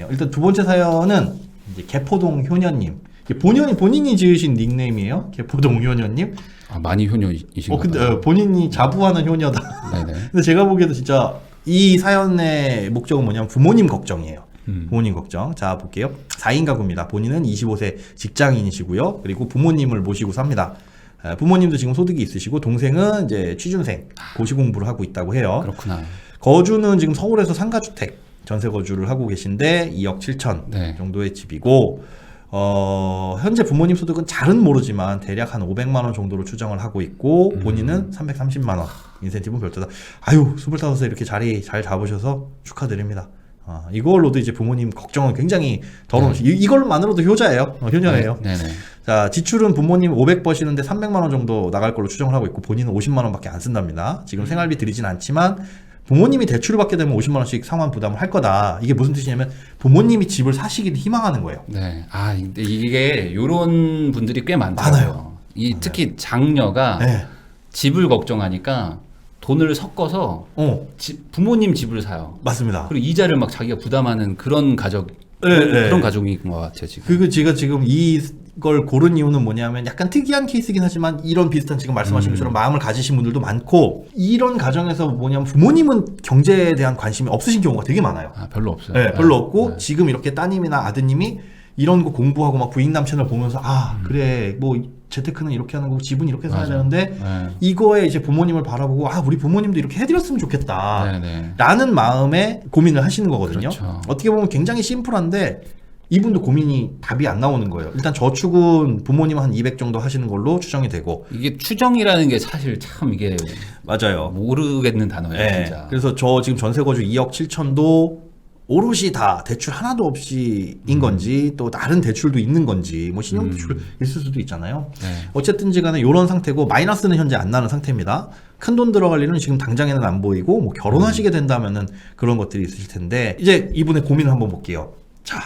사연이에요. 일단 두 번째 사연은 이제 개포동 효녀님. 본인이 지으신 닉네임이에요. 개포동 효녀님. 아, 많이 효녀이신가요? 근데 본인이 자부하는 효녀다. 네네. 근데 제가 보기에도 진짜 이 사연의 목적은 뭐냐면 부모님 걱정이에요. 부모님 걱정. 자, 볼게요. 4인 가구입니다. 본인은 25세 직장인이시고요. 그리고 부모님을 모시고 삽니다. 부모님도 지금 소득이 있으시고 동생은 이제 취준생 고시 공부를 하고 있다고 해요. 그렇구나. 거주는 지금 서울에서 상가주택 전세 거주를 하고 계신데 2억 7천 네. 정도의 집이고 현재 부모님 소득은 잘은 모르지만 대략 한 500만 원 정도로 추정을 하고 있고 본인은 330만 원 인센티브는 별도다. 아유 25세 이렇게 자리 잘 잡으셔서 축하드립니다. 이걸로도 이제 부모님 걱정은 굉장히 덜어놓으시. 이걸만으로도 효자예요. 효녀예요. 네네. 자, 지출은 부모님 500 버시는데 300만 원 정도 나갈 걸로 추정을 하고 있고 본인은 50만 원밖에 안 쓴답니다. 지금 생활비 들이진 않지만 부모님이 대출을 받게 되면 50만 원씩 상환 부담을 할 거다. 이게 무슨 뜻이냐면 부모님이 집을 사시기를 희망하는 거예요. 네. 아, 근데 이게 요런 분들이 꽤 많아요. 많아요. 특히 장녀가 네. 집을 걱정하니까 돈을 섞어서 부모님 집을 사요. 맞습니다. 그리고 이자를 막 자기가 부담하는 그런 가족, 네, 그런 네. 가족인 것 같아요, 지금. 그리고 제가 지금 이걸 고른 이유는 뭐냐면 약간 특이한 케이스긴 하지만 이런 비슷한 지금 말씀하신 것처럼 마음을 가지신 분들도 많고 이런 가정에서 뭐냐면 부모님은 경제에 대한 관심이 없으신 경우가 되게 많아요. 아, 별로 없어요. 네, 별로 없고 네. 지금 이렇게 따님이나 아드님이 이런 거 공부하고 막 부익남 채널 보면서 그래 뭐 재테크는 이렇게 하는 거고 집은 이렇게 사야 맞아. 되는데 네. 이거에 이제 부모님을 바라보고 우리 부모님도 이렇게 해드렸으면 좋겠다 네네. 라는 마음에 고민을 하시는 거거든요. 그렇죠. 어떻게 보면 굉장히 심플한데 이분도 고민이 답이 안 나오는 거예요. 일단 저축은 부모님 한 200 정도 하시는 걸로 추정이 되고 이게 추정이라는 게 사실 참 이게 맞아요. 모르겠는 단어예요, 네. 진짜. 그래서 저 지금 전세 거주 2억 7천도 오롯이 다 대출 하나도 없이인 건지 또 다른 대출도 있는 건지 뭐 신용 대출 있을 수도 있잖아요. 네. 어쨌든지 간에 이런 상태고 마이너스는 현재 안 나는 상태입니다. 큰 돈 들어갈 일은 지금 당장에는 안 보이고 뭐 결혼하시게 된다면은 그런 것들이 있으실 텐데 이제 이분의 고민을 한번 볼게요. 자,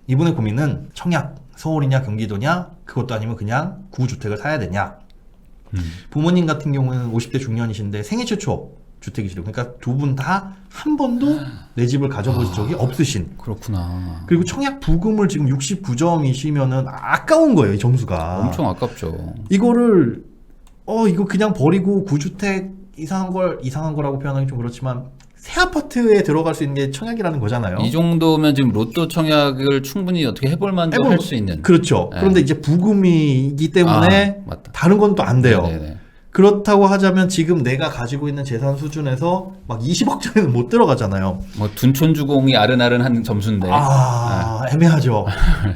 이분의 고민은 청약 서울이냐 경기도냐 그것도 아니면 그냥 구주택을 사야 되냐. 부모님 같은 경우는 50대 중년이신데 생애 최초 주택이시고 그러니까 두 분 다 한 번도 내 집을 가져보신 적이 없으신. 그렇구나. 그리고 청약 부금을 지금 69점이시면은 아까운 거예요, 이 점수가. 엄청 아깝죠. 이거를 이거 그냥 버리고 구주택 이상한 거라고 표현하기 좀 그렇지만 새 아파트에 들어갈 수 있는 게 청약이라는 거잖아요. 이 정도면 지금 로또 청약을 충분히 어떻게 해볼 만도 할 수 있는. 그렇죠. 네. 그런데 이제 부금이기 때문에 맞다. 다른 건 또 안 돼요. 네네네. 그렇다고 하자면 지금 내가 가지고 있는 재산 수준에서 막 20억짜리는 못 들어가잖아요. 뭐 둔촌주공이 아른아른한 점수인데. 애매하죠.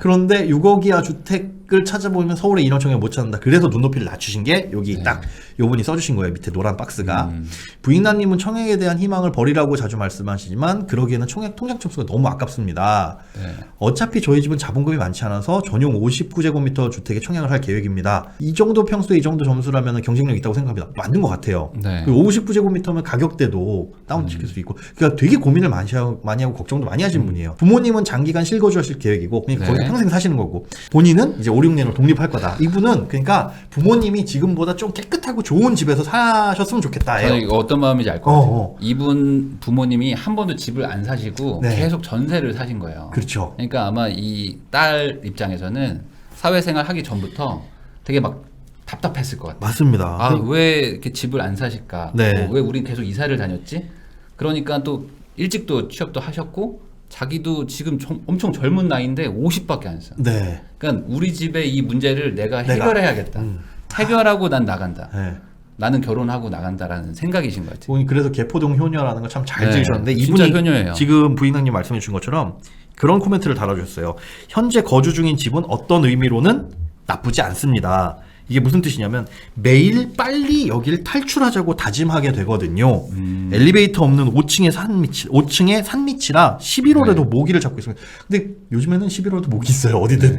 그런데 6억 이하 주택을 찾아보면 서울에 이런 청약 못 찾는다. 그래서 눈높이를 낮추신 게 여기 딱 요분이 써주신 거예요. 밑에 노란 박스가. 부익남님은 청약에 대한 희망을 버리라고 자주 말씀하시지만 그러기에는 청약 통장 점수가 너무 아깝습니다. 네. 어차피 저희 집은 자본금이 많지 않아서 전용 59제곱미터 주택에 청약을 할 계획입니다. 이 정도 평수에 이 정도 점수라면 경쟁력 있다고 생각합니다. 맞는 것 같아요. 네. 59제곱미터면 가격대도 다운시킬 수 있고 그러니까 되게 고민을 많이 하고 걱정도 많이 하시는 분이에요. 부모님은 장기간 실거주하실 계획이고 그러니까 거기서 평생 사시는 거고 본인은 이제 5, 6년을 독립할 거다. 이분은 그러니까 부모님이 지금보다 좀 깨끗하고 좋은 집에서 사셨으면 좋겠다. 저는 이거 어떤 마음인지 알 것 같아요. 이분 부모님이 한 번도 집을 안 사시고 네. 계속 전세를 사신 거예요. 그렇죠. 그러니까 아마 이 딸 입장에서는 사회생활 하기 전부터 되게 막 답답했을 것 같아요. 맞습니다. 왜 이렇게 집을 안 사실까? 네. 왜 우린 계속 이사를 다녔지? 그러니까 또 일찍도 취업도 하셨고 자기도 지금 엄청 젊은 나이인데 50밖에 안 써. 네. 그러니까 우리 집의 이 문제를 내가 해결해야겠다. 해결하고 난 나간다. 네. 나는 결혼하고 나간다라는 생각이신 것 같아요. 그래서 개포동 효녀라는 걸 참 잘 네, 지으셨는데 진짜 이분이 효녀예요. 지금 부인장님 말씀해 주신 것처럼 그런 코멘트를 달아주셨어요. 현재 거주 중인 집은 어떤 의미로는 나쁘지 않습니다. 이게 무슨 뜻이냐면 매일 빨리 여기를 탈출하자고 다짐하게 되거든요. 엘리베이터 없는 5층의 산밑이라 11월에도 모기를 잡고 있습니다. 근데 요즘에는 11월에도 모기 있어요. 어디든.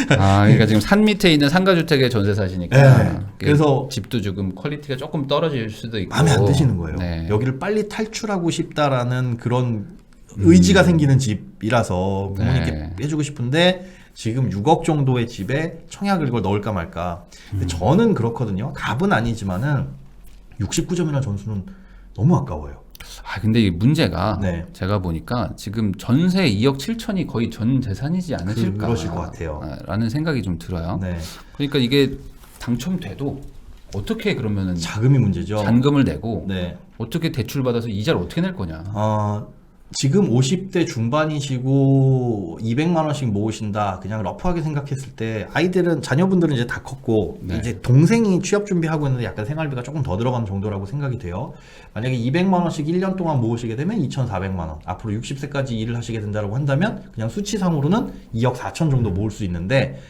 그러니까 지금 산 밑에 있는 상가주택에 전세 사시니까 네. 그래서 집도 조금 퀄리티가 조금 떨어질 수도 있고 마음에 안 드시는 거예요. 네. 여기를 빨리 탈출하고 싶다라는 그런 의지가 생기는 집이라서 부모님께 네. 해주고 싶은데 지금 6억 정도의 집에 청약을 이걸 넣을까 말까. 근데 저는 그렇거든요. 갑은 아니지만은 69점이라는 점수는 너무 아까워요. 근데 이 문제가 네. 제가 보니까 지금 전세 2억 7천이 거의 전 재산이지 않으실까? 그러실 것 같아요. 라는 생각이 좀 들어요. 네. 그러니까 이게 당첨돼도 어떻게 그러면은 자금이 문제죠. 잔금을 내고 네. 어떻게 대출 받아서 이자를 어떻게 낼 거냐? 지금 50대 중반이시고 200만 원씩 모으신다. 그냥 러프하게 생각했을 때 아이들은 자녀분들은 이제 다 컸고 네. 이제 동생이 취업 준비하고 있는데 약간 생활비가 조금 더 들어가는 정도라고 생각이 돼요. 만약에 200만 원씩 1년 동안 모으시게 되면 2,400만 원. 앞으로 60세까지 일을 하시게 된다고 한다면 그냥 수치상으로는 2억 4천 정도 모을 수 있는데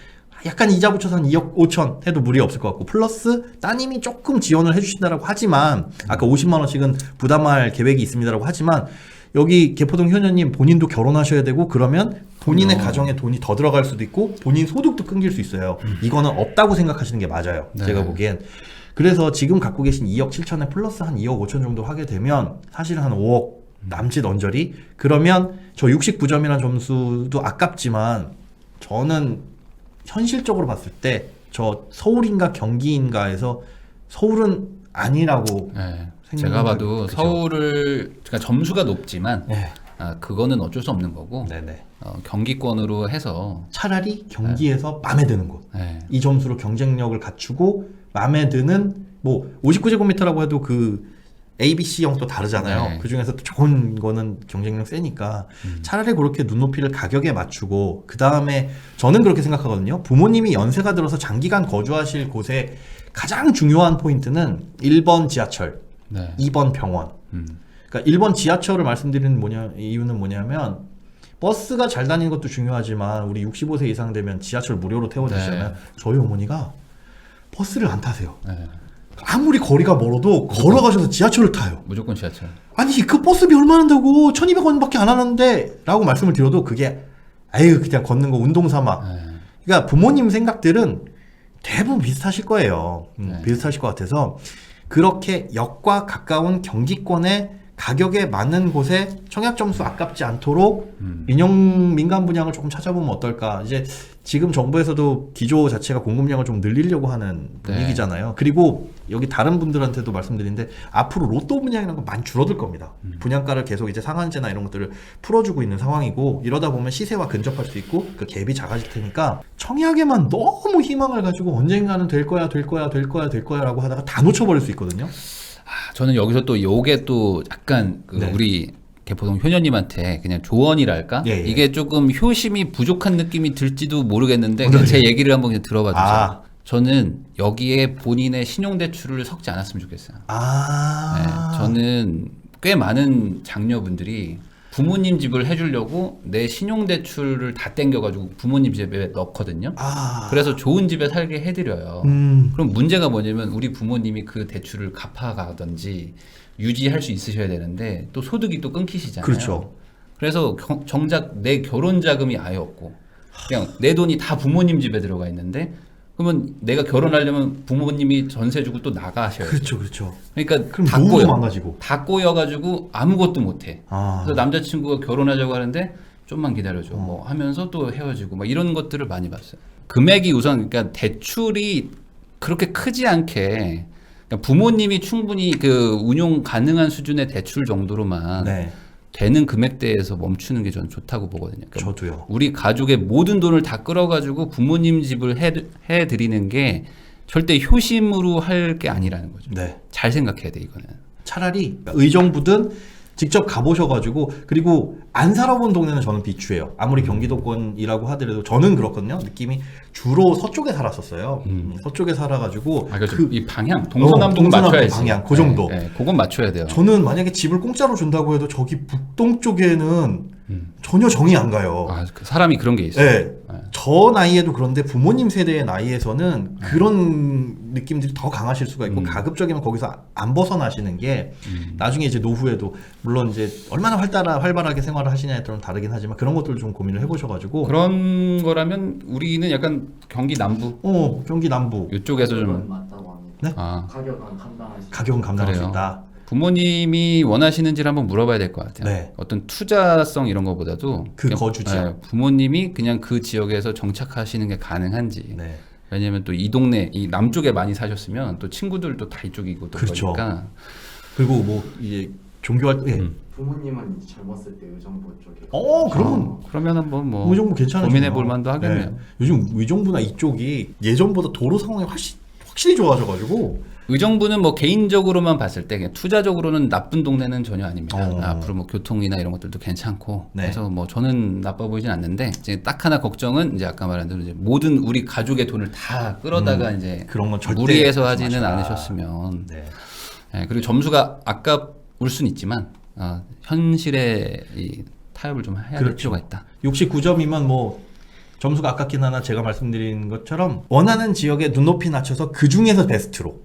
약간 이자 붙여서 한 2억 5천 해도 무리 없을 것 같고 플러스 따님이 조금 지원을 해주신다라고 하지만 아까 50만 원씩은 부담할 계획이 있습니다라고 하지만 여기 개포동 효녀님 본인도 결혼하셔야 되고 그러면 본인의 가정에 돈이 더 들어갈 수도 있고 본인 소득도 끊길 수 있어요. 이거는 없다고 생각하시는 게 맞아요. 네. 제가 보기엔. 그래서 지금 갖고 계신 2억 7천에 플러스 한 2억 5천 정도 하게 되면 사실은 한 5억 남짓 언저리? 그러면 저 69점이라는 점수도 아깝지만 저는 현실적으로 봤을 때 저 서울인가 경기인가에서 서울은 아니라고 네. 생각은 제가 봐도 그죠. 서울을 그러니까 점수가 높지만 네. 그거는 어쩔 수 없는 거고 네네. 경기권으로 해서 차라리 경기에서 마음에 드는 곳. 네. 이 점수로 경쟁력을 갖추고 마음에 드는 뭐 59제곱미터라고 해도 그 ABC형 또 다르잖아요. 네. 그 중에서 또 좋은 거는 경쟁력 세니까 차라리 그렇게 눈높이를 가격에 맞추고 그 다음에 저는 그렇게 생각하거든요. 부모님이 연세가 들어서 장기간 거주하실 곳에 가장 중요한 포인트는 1번 지하철, 네. 2번 병원. 그러니까 1번 지하철을 말씀드리는 이유는 뭐냐면 버스가 잘 다니는 것도 중요하지만 우리 65세 이상 되면 지하철 무료로 태워주시잖아요. 네. 저희 어머니가 버스를 안 타세요. 네. 아무리 거리가 멀어도 걸어가셔서 지하철을 타요. 무조건 지하철. 아니 그 버스비 얼마 한다고 1,200원밖에 안 하는데 라고 말씀을 드려도 그게 아유 그냥 걷는 거 운동 삼아. 네. 그러니까 부모님 생각들은 대부분 비슷하실 거예요. 네. 비슷하실 것 같아서 그렇게 역과 가까운 경기권의 가격에 맞는 곳에 청약 점수 아깝지 않도록 민영 민간 분양을 조금 찾아보면 어떨까. 이제 지금 정부에서도 기조 자체가 공급량을 좀 늘리려고 하는 네. 분위기잖아요. 그리고 여기 다른 분들한테도 말씀드리는데 앞으로 로또 분양이라는 건 많이 줄어들 겁니다. 분양가를 계속 이제 상한제나 이런 것들을 풀어주고 있는 상황이고 이러다 보면 시세와 근접할 수 있고 그 갭이 작아질 테니까 청약에만 너무 희망을 가지고 언젠가는 될 거야 라고 하다가 다 놓쳐버릴 수 있거든요. 저는 여기서 또 요게 또 약간 그 네. 우리 개포동 효녀님한테 그냥 조언이랄까? 예, 예. 이게 조금 효심이 부족한 느낌이 들지도 모르겠는데 어떡해요? 그냥 제 얘기를 한번 그냥 들어봐 주세요. 아. 저는 여기에 본인의 신용대출을 섞지 않았으면 좋겠어요. 네, 저는 꽤 많은 장녀분들이 부모님 집을 해주려고 내 신용대출을 다 땡겨가지고 부모님 집에 넣거든요. 그래서 좋은 집에 살게 해드려요. 그럼 문제가 뭐냐면 우리 부모님이 그 대출을 갚아가든지 유지할 수 있으셔야 되는데 또 소득이 또 끊기시잖아요. 그렇죠. 그래서 정작 내 결혼 자금이 아예 없고 그냥 내 돈이 다 부모님 집에 들어가 있는데 그러면 내가 결혼하려면 부모님이 전세 주고 또 나가셔야 돼요. 그렇죠. 그러니까 그럼 다 노후도 꼬여. 망가지고. 다 꼬여가지고 아무것도 못해. 그래서 남자친구가 결혼하자고 하는데 좀만 기다려줘. 뭐 하면서 또 헤어지고 막 이런 것들을 많이 봤어요. 금액이 우선 그러니까 대출이 그렇게 크지 않게 그러니까 부모님이 충분히 그 운용 가능한 수준의 대출 정도로만 네. 되는 금액대에서 멈추는 게 저는 좋다고 보거든요. 그러니까 저도요. 우리 가족의 모든 돈을 다 끌어가지고 부모님 집을 해드리는 게 절대 효심으로 할 게 아니라는 거죠. 네. 잘 생각해야 돼 이거는. 차라리 의정부든 직접 가보셔가지고 그리고 안 살아본 동네는 저는 비추해요. 아무리 경기도권이라고 하더라도 저는 그렇거든요. 느낌이 주로 서쪽에 살았었어요. 서쪽에 살아가지고 그렇죠. 이 방향 동서남북 동서남북 맞춰야지. 방향 그 정도. 네, 그건 맞춰야 돼요. 저는 만약에 집을 공짜로 준다고 해도 저기 북동 쪽에는 전혀 정이 안 가요. 그 사람이 그런 게 있어요. 네. 저 나이에도 그런데 부모님 세대의 나이에서는 그런 느낌들이 더 강하실 수가 있고 가급적이면 거기서 안 벗어나시는 게 나중에 이제 노후에도 물론 이제 얼마나 활발하게 생활을 하시냐에 따라 다르긴 하지만 그런 것들을 좀 고민을 해보셔가지고 그런 거라면 우리는 약간 경기 남부 경기 남부 이쪽에서 그건 좀 맞다고 합니다. 네? 가격은 감당할 수 가격은 감당할 수 그래요. 있다. 부모님이 원하시는지를 한번 물어봐야 될 것 같아요. 네. 어떤 투자성 이런 거보다도 그 그냥, 거주 지역. 네, 부모님이 그냥 그 지역에서 정착하시는 게 가능한지. 네. 왜냐면 또 이 동네 이 남쪽에 많이 사셨으면 또 친구들도 다 이쪽이고 또 그렇죠. 그러니까 그리고 뭐 이제 종교활동 예. 부모님은 이제 젊었을 때 의정부 쪽에. 그러면 그러면 한번 뭐 의정부 괜찮아요. 고민해 볼 만도 하겠네요. 네. 요즘 의정부나 이쪽이 예전보다 도로 상황이 확실히 좋아져가지고 의정부는 뭐 개인적으로만 봤을 때 그냥 투자적으로는 나쁜 동네는 전혀 아닙니다. 앞으로 뭐 교통이나 이런 것들도 괜찮고 네. 그래서 뭐 저는 나빠 보이진 않는데 이제 딱 하나 걱정은 이제 아까 말한 대로 이제 모든 우리 가족의 돈을 다 끌어다가 이제 그런 건 절대 무리해서 하지는 마시라. 않으셨으면 네. 예, 그리고 점수가 아까울 수는 있지만 현실에 이 타협을 좀 해야 될 그렇죠. 필요가 있다. 69점이면 뭐 점수가 아깝긴 하나 제가 말씀드린 것처럼 원하는 지역에 눈높이 낮춰서 그 중에서 베스트로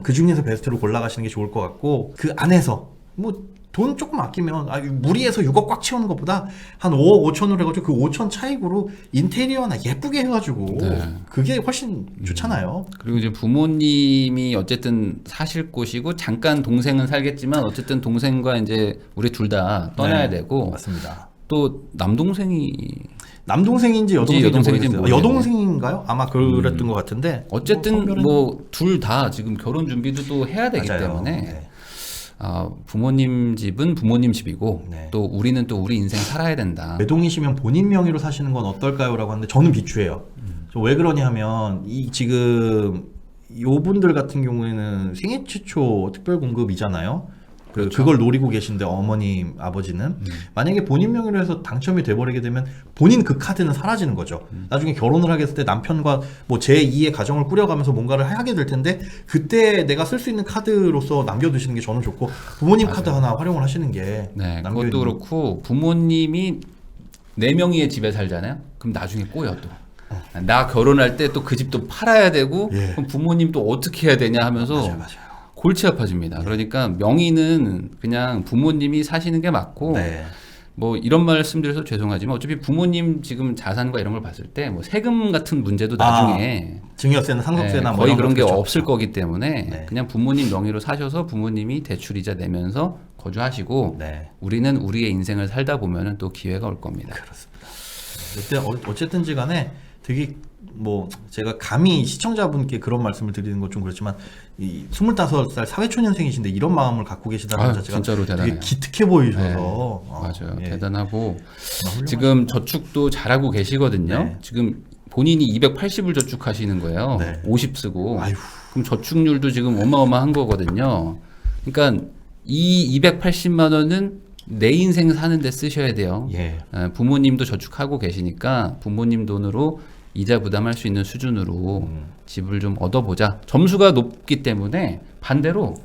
그 중에서 베스트로 골라가시는 게 좋을 것 같고 그 안에서 뭐 돈 조금 아끼면 무리해서 6억 꽉 채우는 것보다 한 5억 5천으로 해가지고 그 5천 차익으로 인테리어나 예쁘게 해가지고 네. 그게 훨씬 좋잖아요. 그리고 이제 부모님이 어쨌든 사실 곳이고 잠깐 동생은 살겠지만 어쨌든 동생과 이제 우리 둘 다 떠나야 네, 되고 맞습니다. 또 남동생이 남동생인지 여동생인지 여동생인지 모르겠어요. 모르겠네. 여동생인가요? 아마 그랬던 것 같은데 어쨌든 성별은- 뭐 둘 다 지금 결혼 준비도 또 해야 되기 맞아요. 때문에 네. 부모님 집은 부모님 집이고 네. 또 우리는 또 우리 인생 살아야 된다. 외동이시면 본인 명의로 사시는 건 어떨까요? 라고 하는데 저는 비추해요. 왜 그러냐 하면 지금 요분들 같은 경우에는 생애 최초 특별 공급이잖아요. 그걸 노리고 계신데 어머님, 아버지는 만약에 본인 명의로 해서 당첨이 돼버리게 되면 본인 그 카드는 사라지는 거죠. 나중에 결혼을 하게 됐을 때 남편과 뭐 제2의 가정을 꾸려가면서 뭔가를 하게 될 텐데 그때 내가 쓸 수 있는 카드로서 남겨두시는 게 저는 좋고 부모님 카드 하나 활용을 하시는 게 네, 남겨있는 그것도 그렇고 부모님이 4명이의 집에 살잖아요. 그럼 나중에 꼬여 또. 나 결혼할 때 또 그 집도 팔아야 되고 예. 그럼 부모님 또 어떻게 해야 되냐 하면서 맞아요. 골치 아파집니다. 그러니까 명의는 그냥 부모님이 사시는 게 맞고 네. 뭐 이런 말씀드려서 죄송하지만 어차피 부모님 지금 자산과 이런 걸 봤을 때 뭐 세금 같은 문제도 나중에 증여세나 상속세나 뭐 거의 이런 그런 게 것도 없을 없죠. 거기 때문에 네. 그냥 부모님 명의로 사셔서 부모님이 대출이자 내면서 거주하시고 네. 우리는 우리의 인생을 살다 보면은 또 기회가 올 겁니다. 그렇습니다. 어쨌든지 간에 되게 뭐 제가 감히 시청자분께 그런 말씀을 드리는 건 좀 그렇지만 이 25살 사회초년생이신데 이런 마음을 갖고 계시다는 것 자체가 진짜로 되게 대단해요. 기특해 보이셔서 네, 어, 맞아요. 예. 대단하고 훌륭하시다. 지금 저축도 잘하고 계시거든요. 네. 지금 본인이 280을 저축하시는 거예요. 네. 50 쓰고. 아휴. 그럼 저축률도 지금 어마어마한 거거든요. 그러니까 이 280만 원은 내 인생 사는데 쓰셔야 돼요. 예. 부모님도 저축하고 계시니까 부모님 돈으로 이자 부담할 수 있는 수준으로 집을 좀 얻어보자. 점수가 높기 때문에 반대로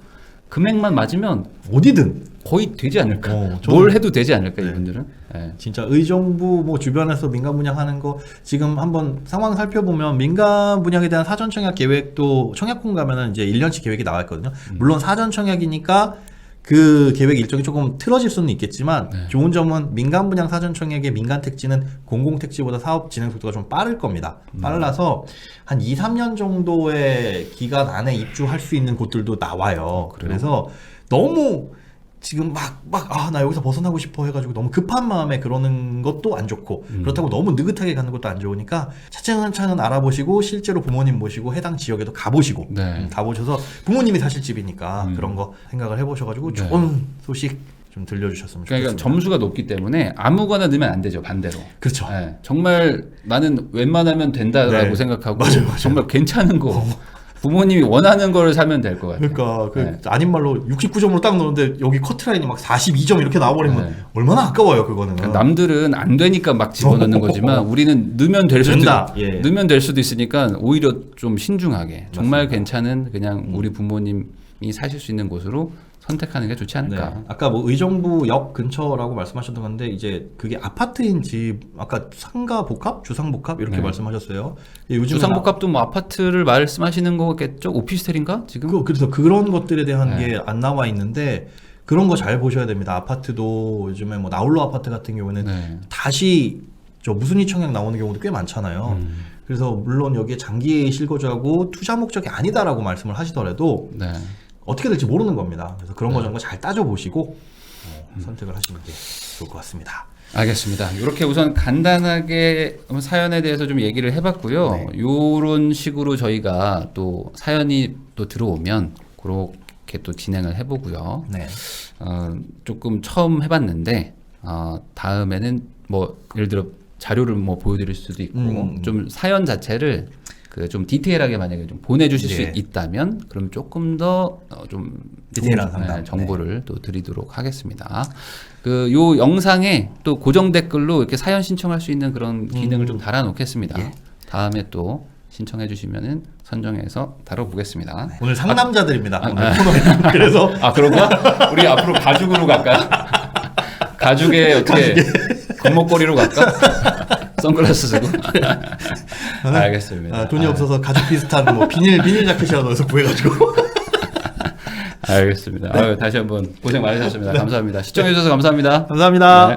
금액만 맞으면 어디든 거의 되지 않을까. 저는- 뭘 해도 되지 않을까 네. 이분들은. 네. 진짜 의정부 뭐 주변에서 민간 분양하는 거 지금 한번 상황 살펴보면 민간 분양에 대한 사전 청약 계획도 청약공 가면은 이제 1년치 계획이 나와 있거든요. 물론 사전 청약이니까 그 계획 일정이 조금 틀어질 수는 있겠지만 네. 좋은 점은 민간 분양 사전 청약의 민간 택지는 공공 택지보다 사업 진행 속도가 좀 빠를 겁니다. 빨라서 한 2, 3년 정도의 기간 안에 입주할 수 있는 곳들도 나와요. 그래서 너무 지금 나 여기서 벗어나고 싶어 해가지고 너무 급한 마음에 그러는 것도 안 좋고 그렇다고 너무 느긋하게 가는 것도 안 좋으니까 차근차근 알아보시고 실제로 부모님 모시고 해당 지역에도 가보시고 네. 가보셔서 부모님이 사실 집이니까 그런 거 생각을 해보셔가지고 네. 좋은 소식 좀 들려주셨으면 그러니까 좋겠습니다. 점수가 높기 때문에 아무거나 넣으면 안 되죠. 반대로. 그렇죠. 네. 정말 나는 웬만하면 된다라고 네. 생각하고 맞아요. 정말 괜찮은 거 부모님이 원하는 걸 사면 될 것 같아요. 그러니까 그 네. 아닌 말로 69점으로 딱 넣었는데 여기 커트라인이 막 42점 이렇게 나와버리면 네. 얼마나 아까워요 그거는. 그러니까 남들은 안 되니까 막 집어넣는 거지만 우리는 넣으면 될 수도 된다. 예. 넣으면 될 수도 있으니까 오히려 좀 신중하게 정말 맞습니다. 괜찮은 그냥 우리 부모님이 사실 수 있는 곳으로 선택하는 게 좋지 않을까. 네. 아까 뭐 의정부역 근처라고 말씀하셨던 건데 이제 그게 아파트인 집 아까 상가 복합, 주상 복합 이렇게 네. 말씀하셨어요. 요즘 주상복합도 뭐 아파트를 말씀하시는 거겠죠? 오피스텔인가 지금? 그래서 그런 것들에 대한 네. 게 안 나와 있는데 그런 거 잘 보셔야 됩니다. 아파트도 요즘에 뭐 나홀로 아파트 같은 경우에는 네. 다시 저 무순위 청약 나오는 경우도 꽤 많잖아요. 그래서 물론 여기에 장기 실거주하고 투자 목적이 아니다라고 말씀을 하시더라도 네. 어떻게 될지 모르는 겁니다. 그래서 그런 거 정도 잘 따져보시고 선택을 하시는 게 좋을 것 같습니다. 알겠습니다. 이렇게 우선 간단하게 사연에 대해서 좀 얘기를 해봤고요. 네. 이런 식으로 저희가 또 사연이 또 들어오면 그렇게 이렇게 또 진행을 해보고요. 네. 조금 처음 해봤는데 다음에는 뭐 예를 들어 자료를 뭐 보여드릴 수도 있고 좀 사연 자체를 그 좀 디테일하게 만약에 좀 보내주실 네. 수 있다면 그럼 조금 더 좀 디테일한 상담. 정보를 또 드리도록 하겠습니다. 그 요 영상에 또 고정 댓글로 이렇게 사연 신청할 수 있는 그런 기능을 좀 달아놓겠습니다. 예. 다음에 또 신청해 주시면은 선정해서 다뤄보겠습니다. 오늘 상남자들입니다. 오늘 코너는. 그래서 그런가? 우리 앞으로 가죽으로 갈까요? 가죽에 어떻게 금목걸이로 갈까? 선글라스 쓰고. 알겠습니다. 돈이 없어서 가죽 비슷한 뭐 비닐 자켓이라도 어디서 구해가지고. 알겠습니다. 다시 한번 고생 많으셨습니다. 감사합니다. 시청해 주셔서 감사합니다. 감사합니다. 네.